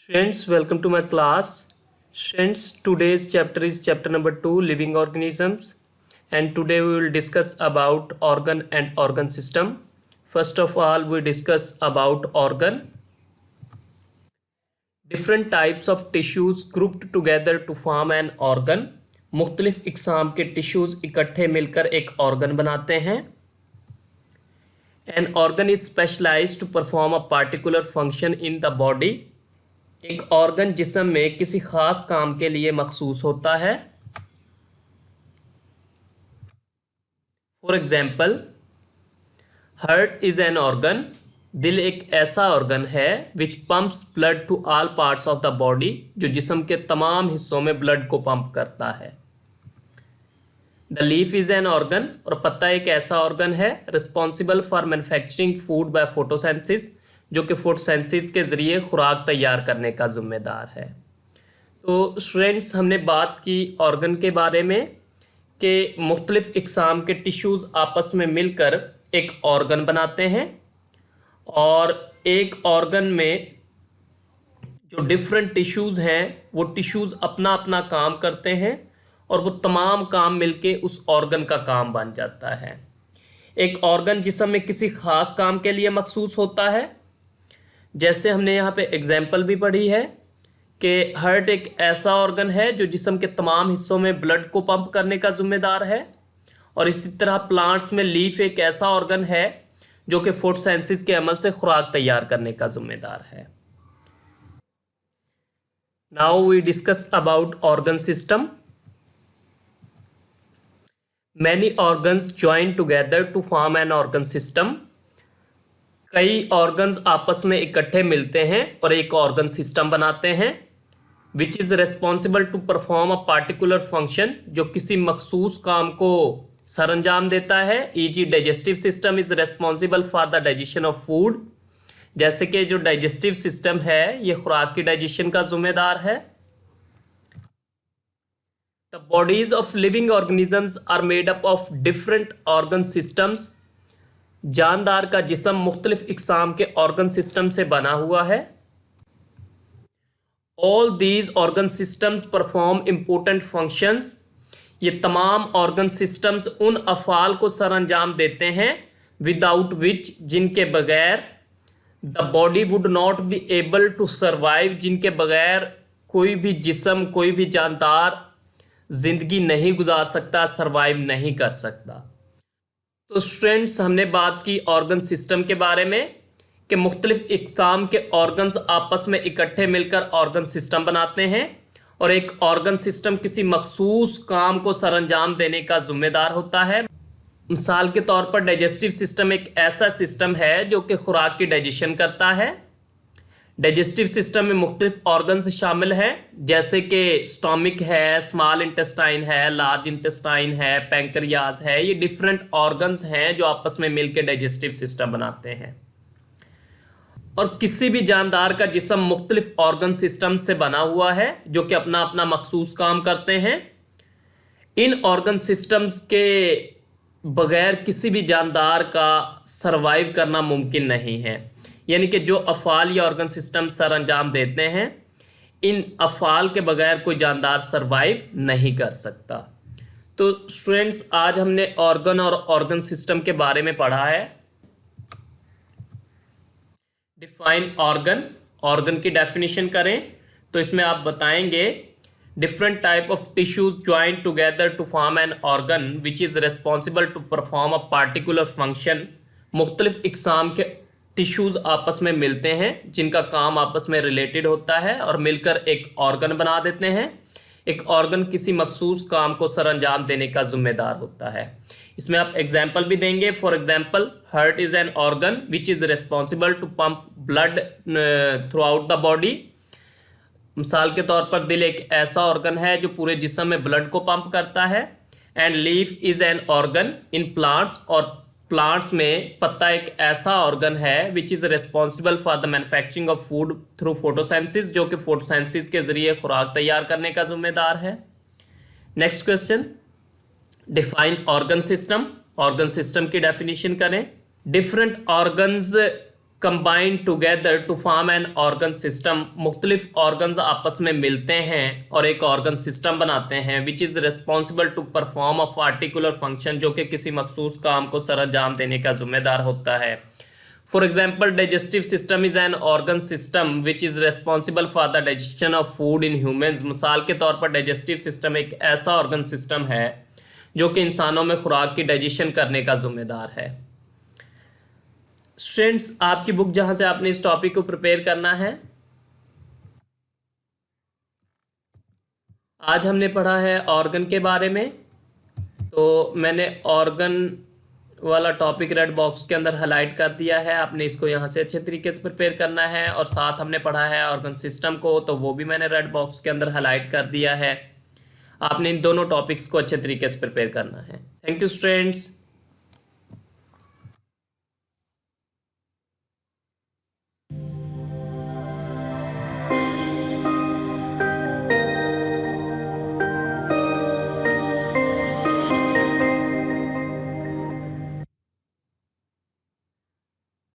Students, welcome to my class. Students, today's chapter is chapter number 2, living organisms, and today we will discuss about organ and organ system. First of all, we discuss about organ. Different types of tissues grouped together to form an organ. मुख्तलिफ इकसाम के tissues इकट्ठे मिलकर एक organ बनाते हैं. An organ is specialized to perform a particular function in the body. एक organ जिस्म में किसी खास काम के लिए मखसूस होता है. For example, heart is an organ. दिल एक ऐसा ऑर्गन है which pumps blood to all parts of the body, जो जिस्म के तमाम हिस्सों में ब्लड को पंप करता है. The leaf is an organ. और पत्ता एक ऐसा ऑर्गन है responsible for manufacturing food by photosynthesis, जो कि फोटोसेंसिस के ज़रिए खुराक तैयार करने का ज़िम्मेदार है. तो स्टूडेंट्स, हमने बात की ऑर्गन के बारे में कि मुख्तलिफ़ इकसाम के टिश्यूज़ आपस में मिलकर एक ऑर्गन बनाते हैं, और एक ऑर्गन में जो डिफरेंट टिश्यूज़ हैं वो टिश्यूज़ अपना अपना काम करते हैं, और वो तमाम काम मिलके उस ऑर्गन का काम बन जाता है. एक ऑर्गन जिस्म में किसी ख़ास काम के लिए मखसूस होता है, जैसे हमने यहाँ पे एग्जाम्पल भी पढ़ी है कि हार्ट एक ऐसा ऑर्गन है जो जिस्म के तमाम हिस्सों में ब्लड को पंप करने का ज़िम्मेदार है. और इसी तरह प्लांट्स में लीफ एक ऐसा ऑर्गन है जो कि फोटोसेंसिस के अमल से खुराक तैयार करने का ज़िम्मेदार है. Now we discuss about organ system. Many organs join together to form an organ system. कई ऑर्गन्स आपस में इकट्ठे मिलते हैं और एक ऑर्गन सिस्टम बनाते हैं, which is responsible to perform a particular function, जो किसी मखसूस काम को सरअंजाम देता है. E g. Digestive system is responsible for the digestion of food. जैसे कि जो डाइजेस्टिव सिस्टम है ये खुराक की डाइजेशन का जिम्मेदार है. The bodies of living organisms are made up of different organ systems. जानदार का जिस्म मुख्तलिफ इकसाम के ऑर्गन सिस्टम से बना हुआ है. All these organ systems perform important functions. ये तमाम ऑर्गन सिस्टम्स उन अफ़ाल को सरअंजाम देते हैं विदाउट विच, जिनके बगैर the body would not be able to survive, जिनके बगैर कोई भी जिस्म, कोई भी जानदार ज़िंदगी नहीं गुजार सकता, सर्वाइव नहीं कर सकता. तो स्टूडेंट्स, हमने बात की ऑर्गन सिस्टम के बारे में कि मुख्तलिफ इकसाम के ऑर्गन्स आपस में इकट्ठे मिलकर ऑर्गन सिस्टम बनाते हैं, और एक ऑर्गन सिस्टम किसी मखसूस काम को सरअंजाम देने का ज़िम्मेदार होता है. मिसाल के तौर पर डाइजेस्टिव सिस्टम एक ऐसा सिस्टम है जो कि खुराक की डाइजेशन करता है. डाइजेस्टिव सिस्टम में मुख्तलिफ ऑर्गन्स शामिल हैं, जैसे कि स्टोमिक है, स्मॉल इंटेस्टाइन है, लार्ज इंटेस्टाइन है, पैंक्रियाज है. ये डिफरेंट ऑर्गन्स हैं जो आपस में मिलकर डाइजेस्टिव सिस्टम बनाते हैं. और किसी भी जानदार का जिस्म मुख्तलिफ ऑर्गन सिस्टम से बना हुआ है जो कि अपना अपना मखसूस काम करते हैं. इन ऑर्गन सिस्टम्स के बगैर किसी भी जानदार का सर्वाइव करना मुमकिन नहीं है. यानी कि जो अफ़ाल या ऑर्गन सिस्टम सर अंजाम देते हैं, इन अफ़ाल के बगैर कोई जानदार सर्वाइव नहीं कर सकता. तो स्टूडेंट्स, आज हमने ऑर्गन और ऑर्गन सिस्टम के बारे में पढ़ा है. Define organ. ऑर्गन की डेफिनेशन करें तो इसमें आप बताएंगे different type of tissues join together to form an organ which is responsible to perform a particular function. मुख्तलिफ इकसाम के टिश्यूज़ आपस में मिलते हैं जिनका काम आपस में रिलेटेड होता है और मिलकर एक ऑर्गन बना देते हैं. एक ऑर्गन किसी मखसूस काम को सरअंजाम देने का ज़िम्मेदार होता है. इसमें आप एग्जाम्पल भी देंगे. For example, heart is an organ which is responsible to pump blood throughout the body. मिसाल के तौर पर दिल एक ऐसा ऑर्गन है जो पूरे जिस्म में ब्लड को पंप करता है. And leaf is an organ in plants. और प्लांट्स में पत्ता एक ऐसा ऑर्गन है विच is responsible for the manufacturing of food through photosynthesis, जो कि फोटोसेंसिस के ज़रिए खुराक तैयार करने का जिम्मेदार है. Next question, define organ system. Organ system की डेफिनेशन करें. Different organs combine together to form an organ system, मुख्तलिफ ऑर्गन्स आपस में मिलते हैं और एक ऑर्गन सिस्टम बनाते हैं, which is responsible to perform a particular function, जो कि किसी मखसूस काम को सरअंजाम देने का जिम्मेदार होता है। For example, digestive system is an organ system which is responsible for the digestion of food in humans. मिसाल के तौर पर डाइजेस्टिव सिस्टम एक ऐसा ऑर्गन सिस्टम है जो कि इंसानों में खुराक की डाइजेशन करने का जिम्मेदार है। स्टूडेंट्स, आपकी बुक जहां से आपने इस टॉपिक को प्रिपेयर करना है, आज हमने पढ़ा है ऑर्गन के बारे में। तो मैंने ऑर्गन वाला टॉपिक रेड बॉक्स के अंदर हाईलाइट कर दिया है, आपने इसको यहाँ से अच्छे तरीके से प्रिपेयर करना है। और साथ हमने पढ़ा है ऑर्गन सिस्टम को, तो वो भी मैंने रेड बॉक्स के अंदर हाईलाइट कर दिया है। आपने इन दोनों टॉपिक्स को अच्छे तरीके से प्रिपेयर करना है। Thank you students.